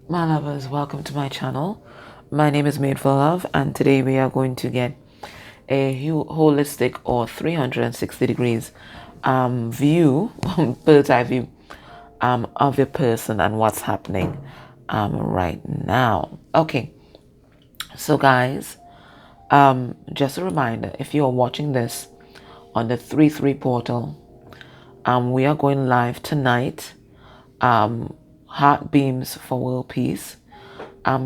My lovers, welcome to my channel. My name is Made for Love, and today we are going to get a holistic or 360 degrees view, bird's eye view of your person and what's happening right now. Okay, so guys, just a reminder, if you are watching this on the 3-3 portal, we are going live tonight. Heart beams for world peace.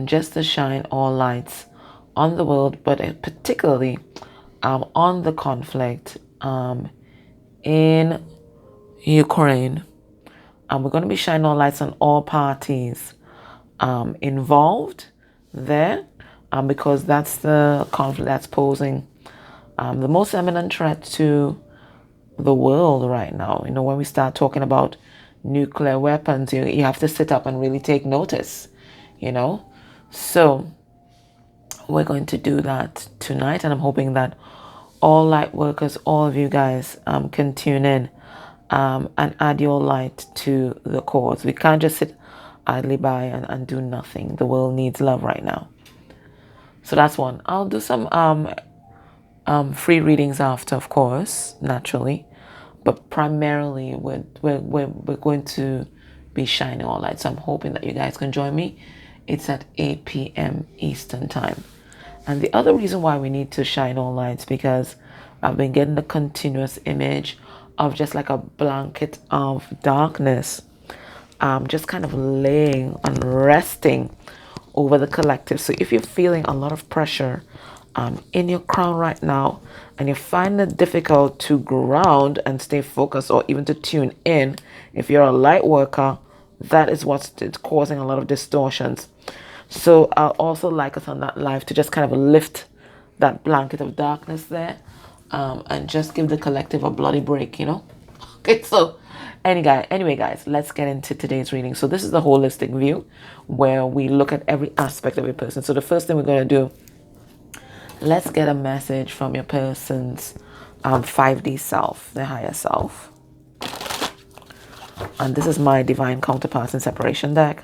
Just to shine all lights on the world, but particularly on the conflict in Ukraine. We're going to be shining all lights on all parties involved there, because that's the conflict that's posing the most imminent threat to the world right now. You know, when we start talking about nuclear weapons, you have to sit up and really take notice, you know. So we're going to do that tonight, and I'm hoping that all light workers, all of you guys, can tune in and add your light to the cause. We can't just sit idly by and do nothing. The world needs love right now. So that's one. I'll do some free readings after, of course, naturally, but primarily we're going to be shining all light. So I'm hoping that you guys can join me. It's at 8 p.m. Eastern time. And the other reason why we need to shine all lights, because I've been getting the continuous image of just like a blanket of darkness, just kind of laying and resting over the collective. So if you're feeling a lot of pressure in your crown right now, and you find it difficult to ground and stay focused, or even to tune in, if you're a light worker, that is what's causing a lot of distortions. So I'll also like us on that live to just kind of lift that blanket of darkness there, and just give the collective a bloody break, you know. Okay, so anyway guys, let's get into today's reading. So this is the holistic view, where we look at every aspect of your person. So the first thing we're going to do, let's get a message from your person's 5D self, their higher self. And this is my divine counterparts and separation deck.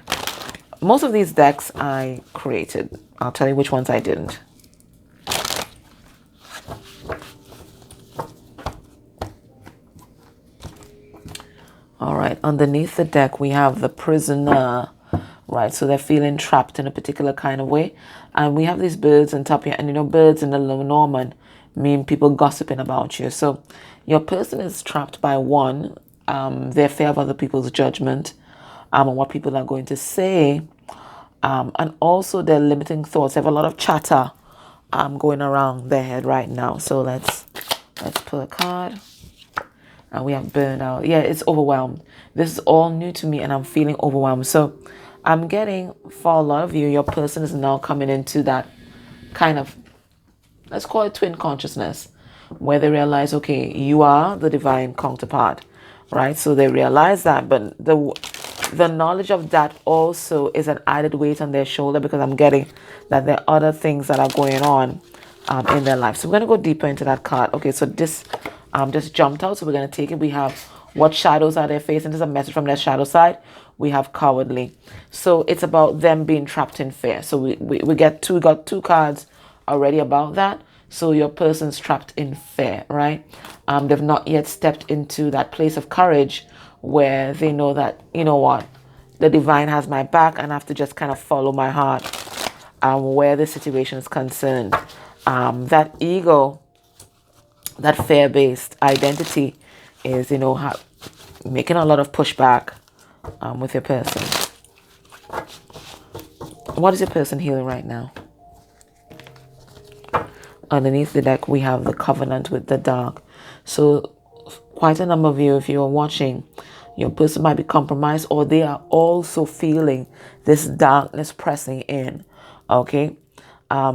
Most of these decks I created. I'll tell you which ones I didn't. All right, underneath the deck we have the prisoner, right? So they're feeling trapped in a particular kind of way. And we have these birds on top here, and you know, birds in the Lenormand mean people gossiping about you. So your person is trapped by one, their fear of other people's judgment, and what people are going to say, and also their limiting thoughts. They have a lot of chatter going around their head right now. So let's pull a card. And we have burnout. Yeah, it's overwhelmed. This is all new to me, and I'm feeling overwhelmed. So I'm getting, for a lot of you, your person is now coming into that kind of, let's call it twin consciousness, where they realize, okay, you are the divine counterpart, right? So they realize that, but the knowledge of that also is an added weight on their shoulder, because I'm getting that there are other things that are going on in their life. So we're going to go deeper into that card. Okay, so this just jumped out, so we're going to take it. We have what shadows are they facing. This is a message from their shadow side. We have cowardly. So it's about them being trapped in fear. So we got two cards already about that. So your person's trapped in fear, right? They've not yet stepped into that place of courage where they know that, you know what, the divine has my back, and I have to just kind of follow my heart where the situation is concerned. That ego, that fear-based identity is, you know, making a lot of pushback with your person. What is your person healing right now? Underneath the deck, we have the covenant with the dark. So quite a number of you, if you're watching, your person might be compromised, or they are also feeling this darkness pressing in. Okay,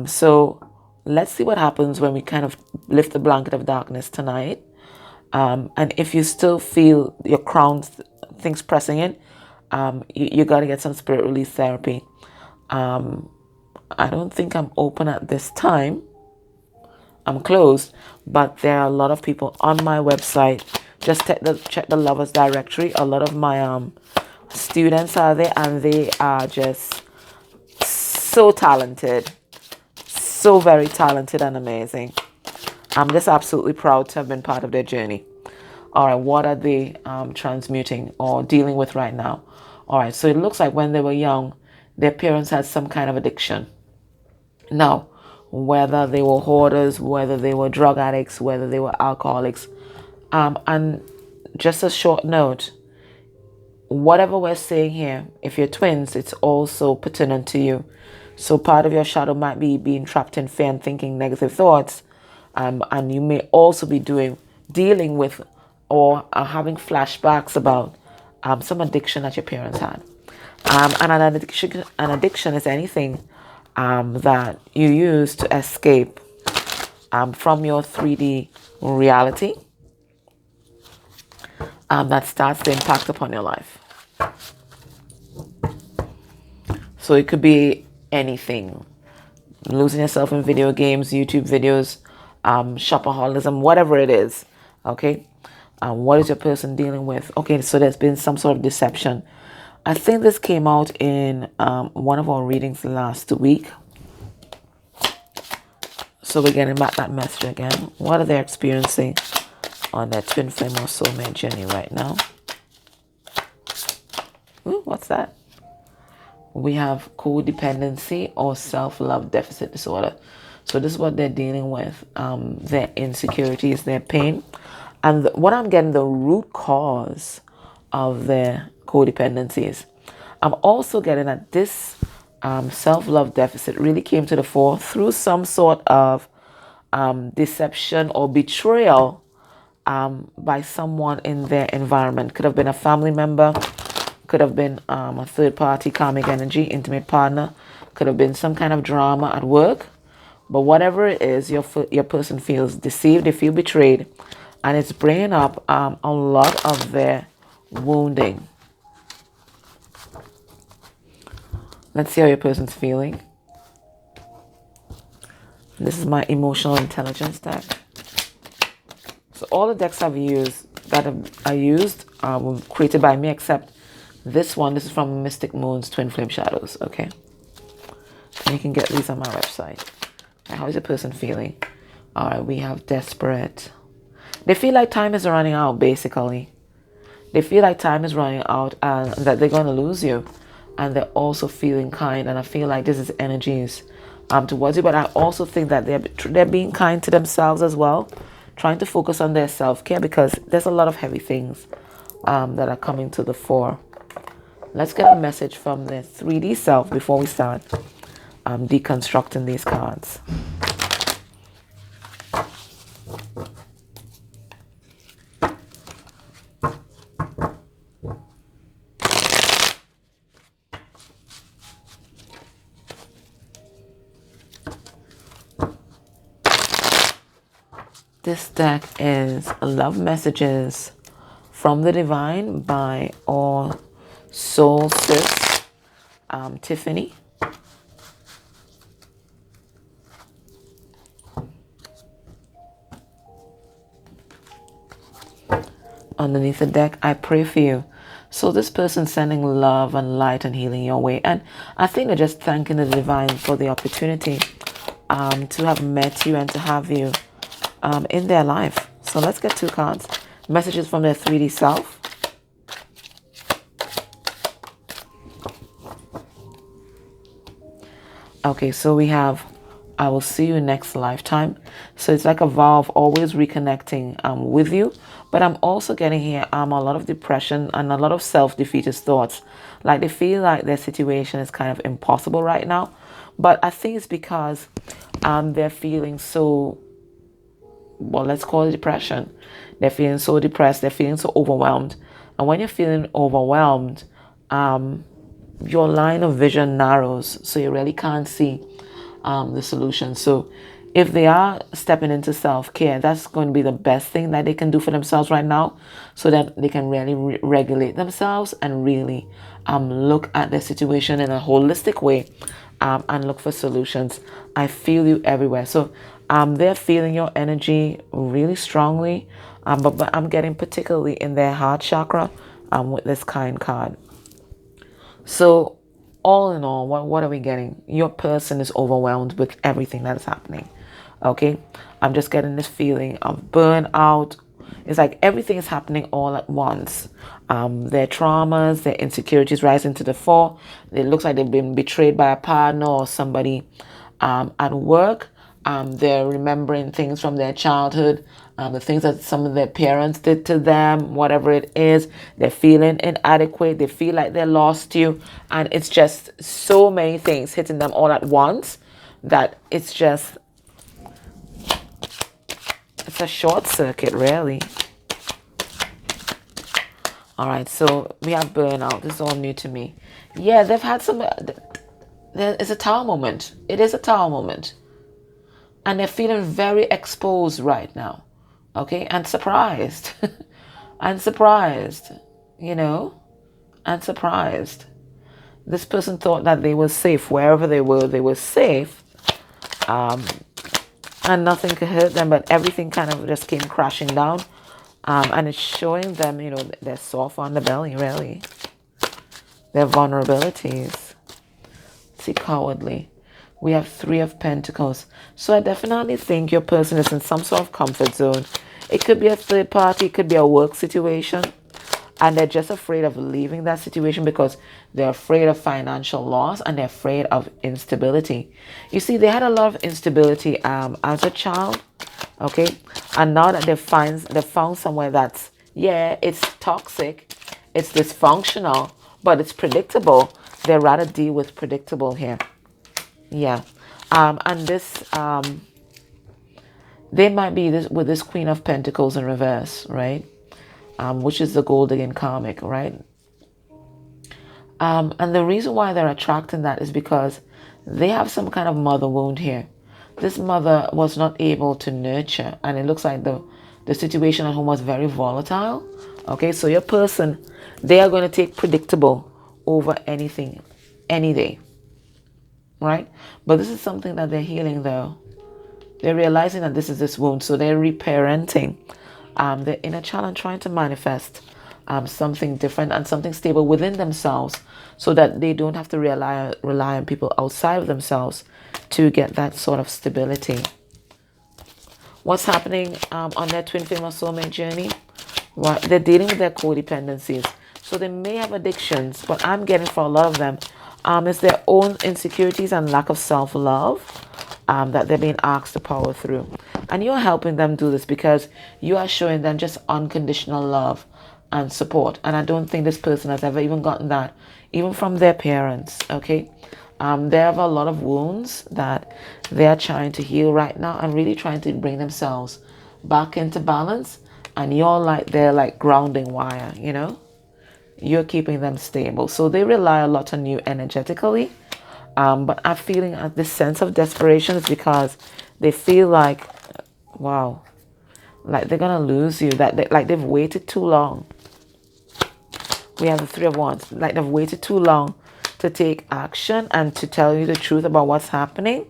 so let's see what happens when we kind of lift the blanket of darkness tonight. And if you still feel your crown things pressing in, you got to get some spirit release therapy. I don't think I'm open at this time. I'm closed, but there are a lot of people on my website. Just check the lovers directory. A lot of my students are there, and they are just so talented, so very talented and amazing. I'm just absolutely proud to have been part of their journey. All right, what are they transmuting or dealing with right now? All right, so it looks like when they were young, their parents had some kind of addiction. Now, whether they were hoarders, whether they were drug addicts, whether they were alcoholics, and just a short note, whatever we're saying here, if you're twins, it's also pertinent to you. So part of your shadow might be being trapped in fear and thinking negative thoughts, and you may also be dealing with or having flashbacks about some addiction that your parents had. And an addiction is anything that you use to escape from your 3D reality that starts to impact upon your life. So it could be anything. Losing yourself in video games, YouTube videos, shopaholicism, whatever it is. Okay? What is your person dealing with? Okay, so there's been some sort of deception. I think this came out in one of our readings last week. So we're getting back that message again. What are they experiencing on their twin flame or soulmate journey right now? Ooh, what's that? We have codependency or self-love deficit disorder. So this is what they're dealing with, their insecurities, their pain. And what I'm getting, the root cause of their codependencies. I'm also getting that this self-love deficit really came to the fore through some sort of deception or betrayal by someone in their environment. Could have been a family member, could have been a third party, karmic energy, intimate partner, could have been some kind of drama at work. But whatever it is, your person feels deceived, they feel betrayed, and it's bringing up a lot of their wounding. Let's see how your person's feeling. This is my emotional intelligence deck. So all the decks I've used were created by me, except this one. This is from Mystic Moon's Twin Flame Shadows. Okay, and you can get these on my website. Okay, how is your person feeling? All right, we have desperate. They feel like time is running out. Basically, they feel like time is running out and that they're going to lose you. And they're also feeling kind, and I feel like this is energies towards you. But I also think that they're being kind to themselves as well, trying to focus on their self-care, because there's a lot of heavy things that are coming to the fore. Let's get a message from their 3D self before we start deconstructing these cards. This deck is Love Messages from the Divine by our soul sis, Tiffany. Underneath the deck, I pray for you. So this person's sending love and light and healing your way. And I think they're just thanking the Divine for the opportunity to have met you and to have you in their life. So let's get 2 cards. Messages from their 3D self. Okay, so we have, I will see you next lifetime. So it's like a vow of always reconnecting with you. But I'm also getting here a lot of depression and a lot of self-defeatist thoughts. Like they feel like their situation is kind of impossible right now. But I think it's because they're feeling so, well, let's call it depression. They're feeling so depressed. They're feeling so overwhelmed. And when you're feeling overwhelmed, your line of vision narrows. So you really can't see the solution. So if they are stepping into self-care, that's going to be the best thing that they can do for themselves right now, so that they can really regulate themselves and really look at their situation in a holistic way and look for solutions. I feel you everywhere. So they're feeling your energy really strongly, but I'm getting particularly in their heart chakra with this kind card. So all in all, what are we getting? Your person is overwhelmed with everything that is happening. Okay, I'm just getting this feeling of burnout. It's like everything is happening all at once. Their traumas, their insecurities rising to the fore. It looks like they've been betrayed by a partner or somebody at work. They're remembering things from their childhood, the things that some of their parents did to them, whatever it is. They're feeling inadequate. They feel like they lost you. And it's just so many things hitting them all at once that it's a short circuit, really. All right, so we have burnout. This is all new to me. Yeah, they've had some. There is a tower moment. It is a tower moment. And they're feeling very exposed right now. Okay, and surprised. And surprised, you know, and surprised. This person thought that they were safe. Wherever they were safe. And nothing could hurt them, but everything kind of just came crashing down. And it's showing them, you know, they're soft on the belly, really. Their vulnerabilities. See, cowardly. We have 3 of Pentacles. So I definitely think your person is in some sort of comfort zone. It could be a third party. It could be a work situation. And they're just afraid of leaving that situation because they're afraid of financial loss and they're afraid of instability. You see, they had a lot of instability as a child. Okay. And now that they've found somewhere that's, yeah, it's toxic. It's dysfunctional, but it's predictable. They'd rather deal with predictable here. Yeah. And this, they might be this with this Queen of Pentacles in reverse, right? Which is the gold again karmic, right? And the reason why they're attracting that is because they have some kind of mother wound here. This mother was not able to nurture, and it looks like the situation at home was very volatile. Okay, so your person, they are going to take predictable over anything, any day. Right? But this is something that they're healing though. They're realizing that this is this wound. So they're reparenting their inner child and trying to manifest something different and something stable within themselves so that they don't have to rely on people outside of themselves to get that sort of stability. What's happening on their twin flame or soulmate journey? Well, they're dealing with their codependencies. So they may have addictions, but I'm getting for a lot of them is their own insecurities and lack of self-love that they're being asked to power through. And you're helping them do this because you are showing them just unconditional love and support. And I don't think this person has ever even gotten that, even from their parents, okay? They have a lot of wounds that they are trying to heal right now and really trying to bring themselves back into balance. And you're like, they're like grounding wire, you know? You're keeping them stable. So they rely a lot on you energetically. But I'm feeling this sense of desperation is because they feel like, wow, like they're going to lose you. Like they've waited too long. We have the 3 of Wands. Like they've waited too long to take action and to tell you the truth about what's happening.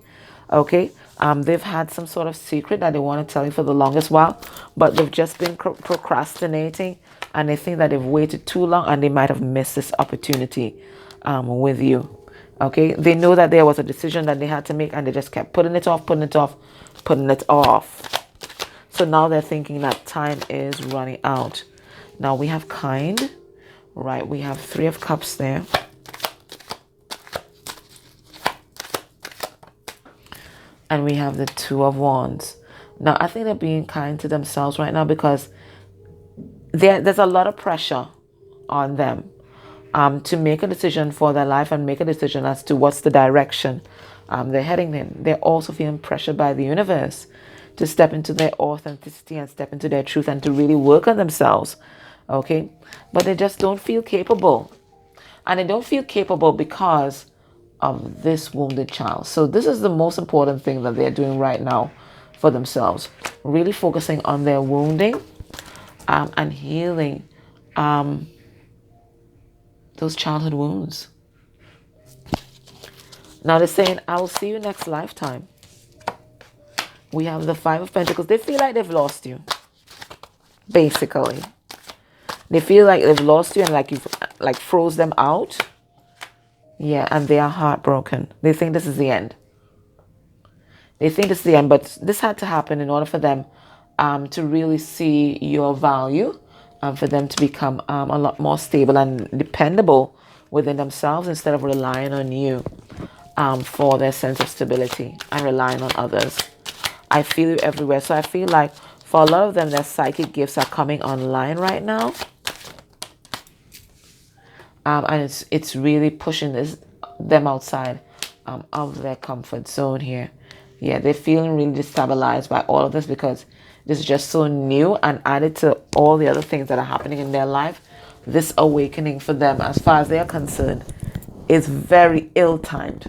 Okay. They've had some sort of secret that they want to tell you for the longest while, but they've just been procrastinating. And they think that they've waited too long and they might have missed this opportunity with you. Okay. They know that there was a decision that they had to make and they just kept putting it off. So now they're thinking that time is running out. Now we have kind. Right. We have 3 of Cups there. And we have the 2 of Wands. Now I think they're being kind to themselves right now because there's a lot of pressure on them to make a decision for their life and make a decision as to what's the direction they're heading in. They're also feeling pressured by the universe to step into their authenticity and step into their truth and to really work on themselves. Okay? But they just don't feel capable. And they don't feel capable because of this wounded child. So this is the most important thing that they're doing right now for themselves. Really focusing on their wounding and healing those childhood wounds. Now they're saying, I will see you next lifetime. We have the 5 of Pentacles. They feel like they've lost you. Basically. They feel like they've lost you and like you've like froze them out. Yeah, and they are heartbroken. They think this is the end. They think this is the end, but this had to happen in order for them to really see your value, and for them to become a lot more stable and dependable within themselves instead of relying on you for their sense of stability and relying on others. I feel you everywhere. So I feel like for a lot of them, their psychic gifts are coming online right now. And it's really pushing them outside of their comfort zone here. Yeah, they're feeling really destabilized by all of this because this is just so new, and added to all the other things that are happening in their life. This awakening for them, as far as they're concerned, is very ill-timed.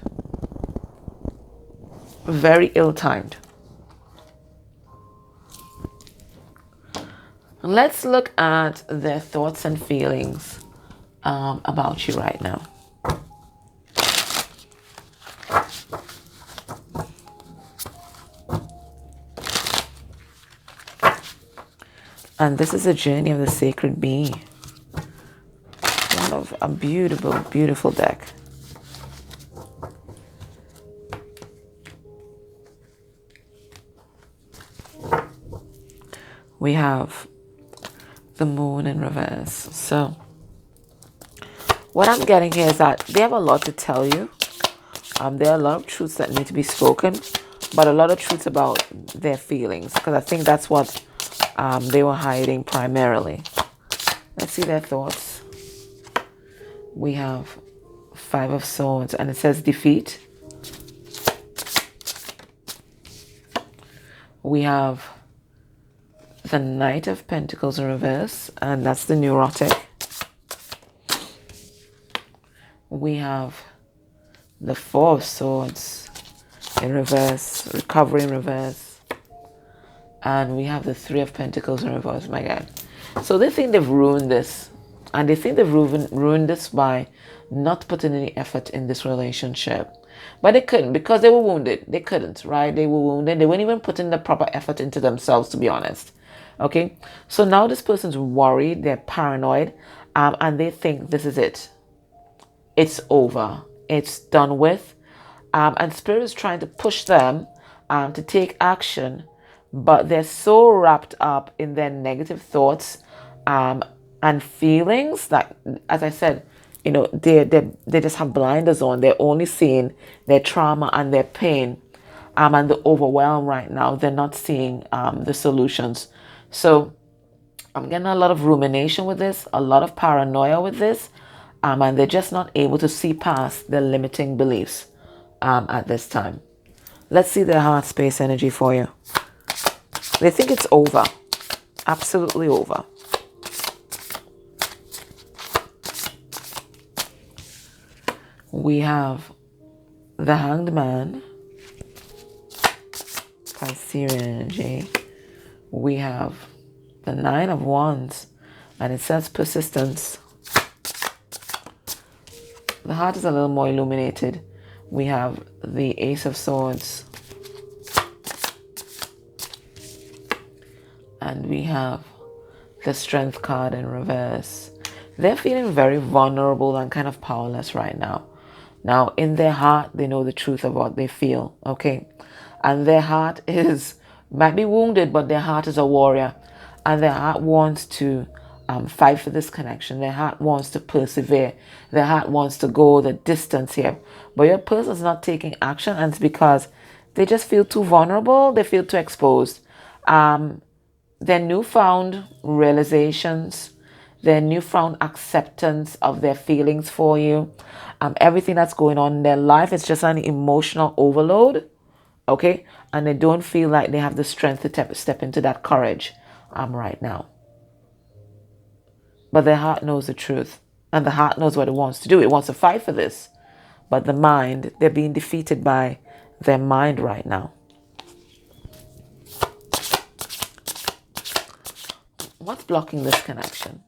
Very ill-timed. Let's look at their thoughts and feelings about you right now. And this is a journey of the sacred bee. One of a beautiful, beautiful deck. We have the moon in reverse. So what I'm getting here is that they have a lot to tell you. There are a lot of truths that need to be spoken, but a lot of truths about their feelings, because I think that's what they were hiding primarily. Let's see their thoughts. We have 5 of Swords, and it says defeat. We have the Knight of Pentacles in reverse, and that's the neurotic. We have the 4 of Swords in reverse, recovery in reverse. And we have the 3 of Pentacles in reverse, my God. So they think they've ruined this. And they think they've ruined this by not putting any effort in this relationship. But they couldn't, because they were wounded. They couldn't, right? They were wounded. They weren't even putting the proper effort into themselves, to be honest. Okay? So now this person's worried. They're paranoid. And they think this is it. It's over. It's done with. And Spirit is trying to push them to take action. But they're so wrapped up in their negative thoughts and feelings that, as I said, you know, they just have blinders on. They're only seeing their trauma and their pain and the overwhelm right now. They're not seeing the solutions. So I'm getting a lot of rumination with this, a lot of paranoia with this, and they're just not able to see past their limiting beliefs at this time. Let's see their heart space energy for you. They think it's over. Absolutely over. We have the Hanged Man, Piscean energy. We have the 9 of Wands, and it says persistence. The heart is a little more illuminated. We have the Ace of Swords. And we have the Strength card in reverse. They're feeling very vulnerable and kind of powerless right now. Now, in their heart, they know the truth of what they feel, okay? And their heart might be wounded, but their heart is a warrior. And their heart wants to fight for this connection. Their heart wants to persevere. Their heart wants to go the distance here. But your person's not taking action, and it's because they just feel too vulnerable. They feel too exposed. Their newfound realizations, their newfound acceptance of their feelings for you, everything that's going on in their life, it's just an emotional overload, okay? And they don't feel like they have the strength to step into that courage right now. But their heart knows the truth, and the heart knows what it wants to do. It wants to fight for this. But the mind, they're being defeated by their mind right now. What's blocking this connection?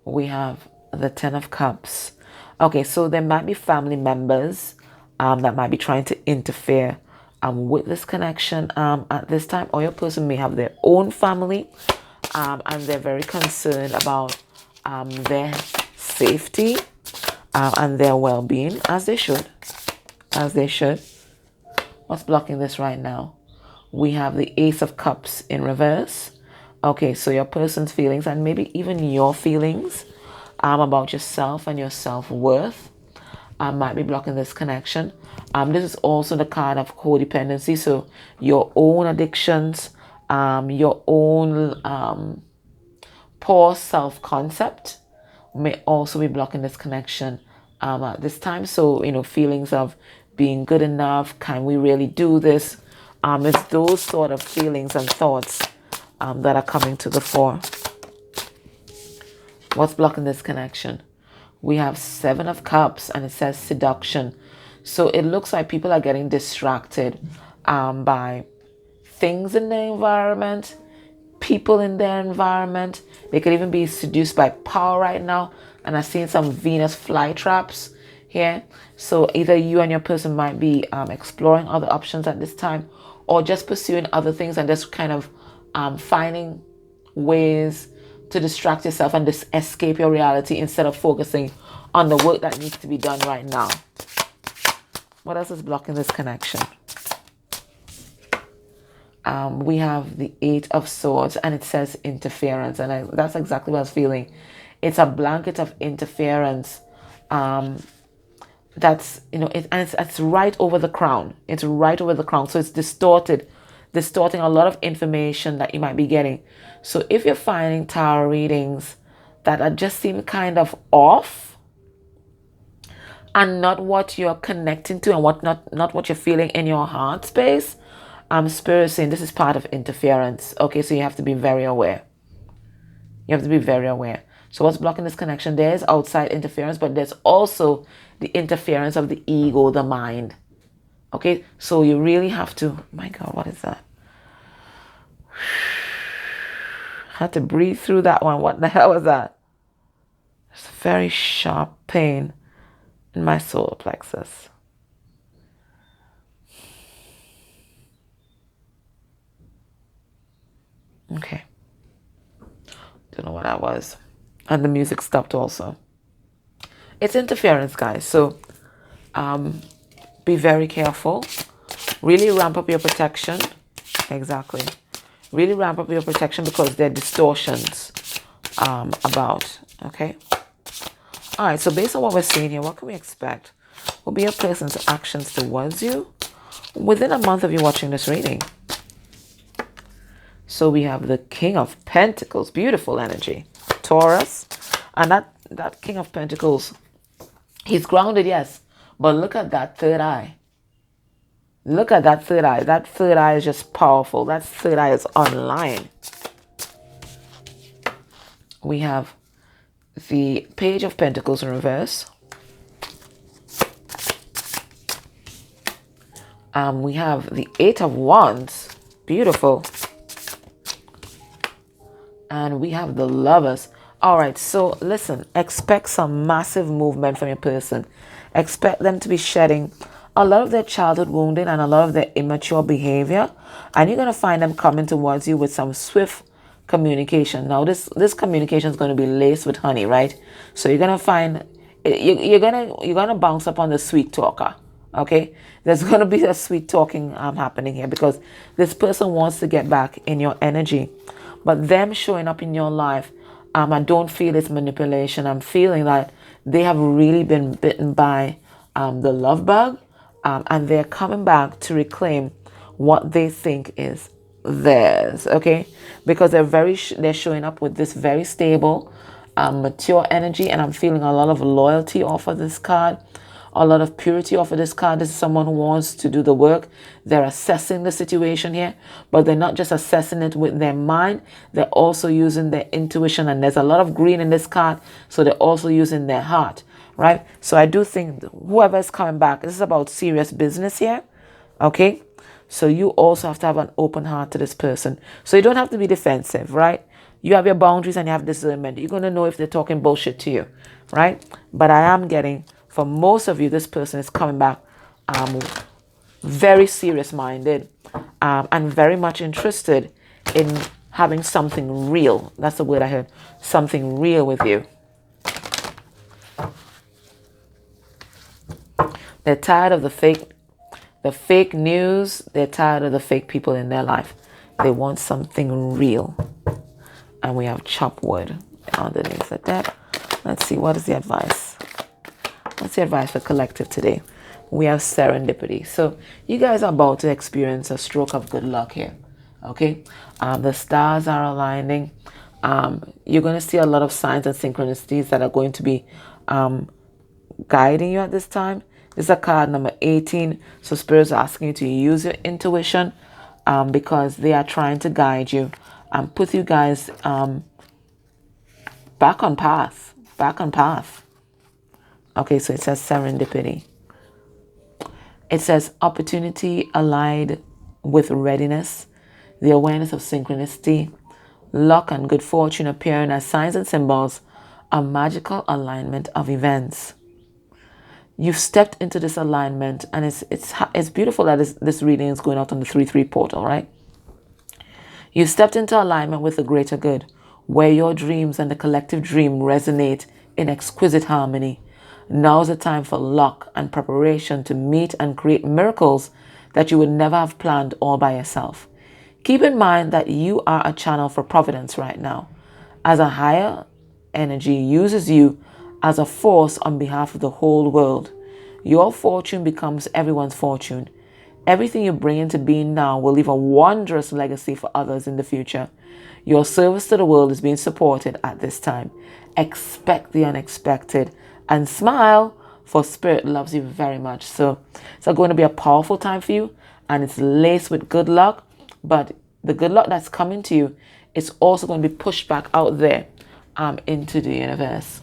We have the 10 of Cups. Okay, so there might be family members that might be trying to interfere with this connection at this time. Or your person may have their own family and they're very concerned about their safety and their well-being, as they should. As they should. What's blocking this right now? We have the Ace of Cups in reverse. Okay, so your person's feelings and maybe even your feelings about yourself and your self-worth might be blocking this connection. This is also the card of codependency. So your own addictions, your own poor self-concept may also be blocking this connection at this time. So, feelings of being good enough, can we really do this? It's those sort of feelings and thoughts that are coming to the fore. What's blocking this connection? We have 7 of Cups and it says seduction. So it looks like people are getting distracted by things in their environment, people in their environment. They could even be seduced by power right now. And I've seen some Venus flytraps here. So either you and your person might be exploring other options at this time, or just pursuing other things and just kind of finding ways to distract yourself and just escape your reality instead of focusing on the work that needs to be done right now. What else is blocking this connection? We have the 8 of Swords and it says interference, and that's exactly what I was feeling. It's a blanket of interference. That's it's right over the crown. It's right over the crown, so it's distorting a lot of information that you might be getting. So if you're finding tarot readings that are just seem kind of off and not what you're connecting to and not what you're feeling in your heart space, Spirit is saying this is part of interference. Okay, so you have to be very aware. You have to be very aware. So what's blocking this connection? There's outside interference, but there's also the interference of the ego, the mind. Okay, so you really have to, my God, what is that? I had to breathe through that one. What the hell was that? It's a very sharp pain in my solar plexus. Okay. Don't know what that was. And the music stopped also. It's interference, guys. So be very careful. Really ramp up your protection. Exactly. Really ramp up your protection because there are distortions about. Okay. All right. So based on what we're seeing here, what can we expect? Will be a person's actions towards you within a month of you watching this reading. So we have the King of Pentacles, beautiful energy, Taurus, and that King of Pentacles, he's grounded, yes, but look at that third eye. Look at that third eye. That third eye is just powerful. That third eye is online. We have the Page of Pentacles in reverse. We have the 8 of Wands, beautiful. And we have the Lovers. All right, so listen, expect some massive movement from your person. Expect them to be shedding a lot of their childhood wounding and a lot of their immature behavior. And you're going to find them coming towards you with some swift communication. Now, this communication is going to be laced with honey, right? So you're going to find, you're going to bounce up on the sweet talker. Okay, there's going to be a sweet talking happening here because this person wants to get back in your energy. But them showing up in your life, I don't feel it's manipulation. I'm feeling that they have really been bitten by the love bug, and they're coming back to reclaim what they think is theirs. Okay, because they're showing up with this very stable, mature energy, and I'm feeling a lot of loyalty off of this card. A lot of purity off of this card. This is someone who wants to do the work. They're assessing the situation here, but they're not just assessing it with their mind. They're also using their intuition, and there's a lot of green in this card, so they're also using their heart, right? So I do think whoever is coming back, this is about serious business here, okay? So you also have to have an open heart to this person. So you don't have to be defensive, right? You have your boundaries and you have discernment. You're going to know if they're talking bullshit to you, right? But I am getting, for most of you, this person is coming back very serious-minded and very much interested in having something real. That's the word I heard. Something real with you. They're tired of the fake news. They're tired of the fake people in their life. They want something real. And we have chop wood underneath the deck. Let's see, what is the advice? What's the advice for collective today? We have serendipity. So you guys are about to experience a stroke of good luck here. Okay? The stars are aligning. You're going to see a lot of signs and synchronicities that are going to be guiding you at this time. This is a card number 18. So spirits are asking you to use your intuition because they are trying to guide you and put you guys back on path. Back on path. Okay, so it says serendipity. It says opportunity allied with readiness, the awareness of synchronicity, luck and good fortune appearing as signs and symbols, a magical alignment of events. You've stepped into this alignment, and it's beautiful that this reading is going out on the 3-3 portal, right? You've stepped into alignment with the greater good, where your dreams and the collective dream resonate in exquisite harmony. Now's the time for luck and preparation to meet and create miracles that you would never have planned all by yourself. Keep in mind that you are a channel for providence right now, as a higher energy uses you as a force on behalf of the whole world. Your fortune becomes everyone's fortune. Everything you bring into being now will leave a wondrous legacy for others in the future. Your service to the world is being supported at this time. Expect the unexpected and smile, for Spirit loves you very much. So it's going to be a powerful time for you, and it's laced with good luck. But the good luck that's coming to you is also going to be pushed back out there into the universe.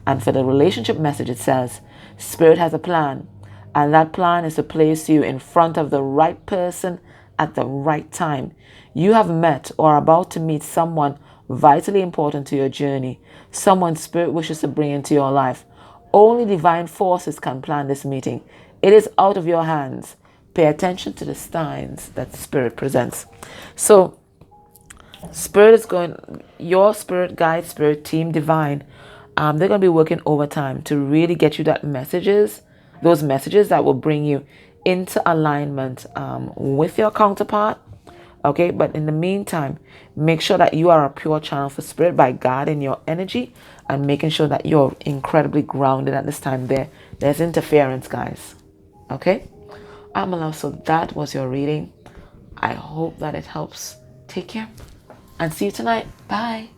And for the relationship message, it says, Spirit has a plan, and that plan is to place you in front of the right person at the right time. You have met or are about to meet someone vitally important to your journey, someone Spirit wishes to bring into your life. Only divine forces can plan this meeting. It is out of your hands. Pay attention to the signs that Spirit presents. So Spirit is going, your Spirit guide, Spirit team, divine, they're going to be working overtime to really get you those messages that will bring you into alignment with your counterpart. Okay, but in the meantime, make sure that you are a pure channel for Spirit by guarding your energy and making sure that you're incredibly grounded at this time. There's interference, guys. Okay, my love, so that was your reading. I hope that it helps. Take care and see you tonight. Bye.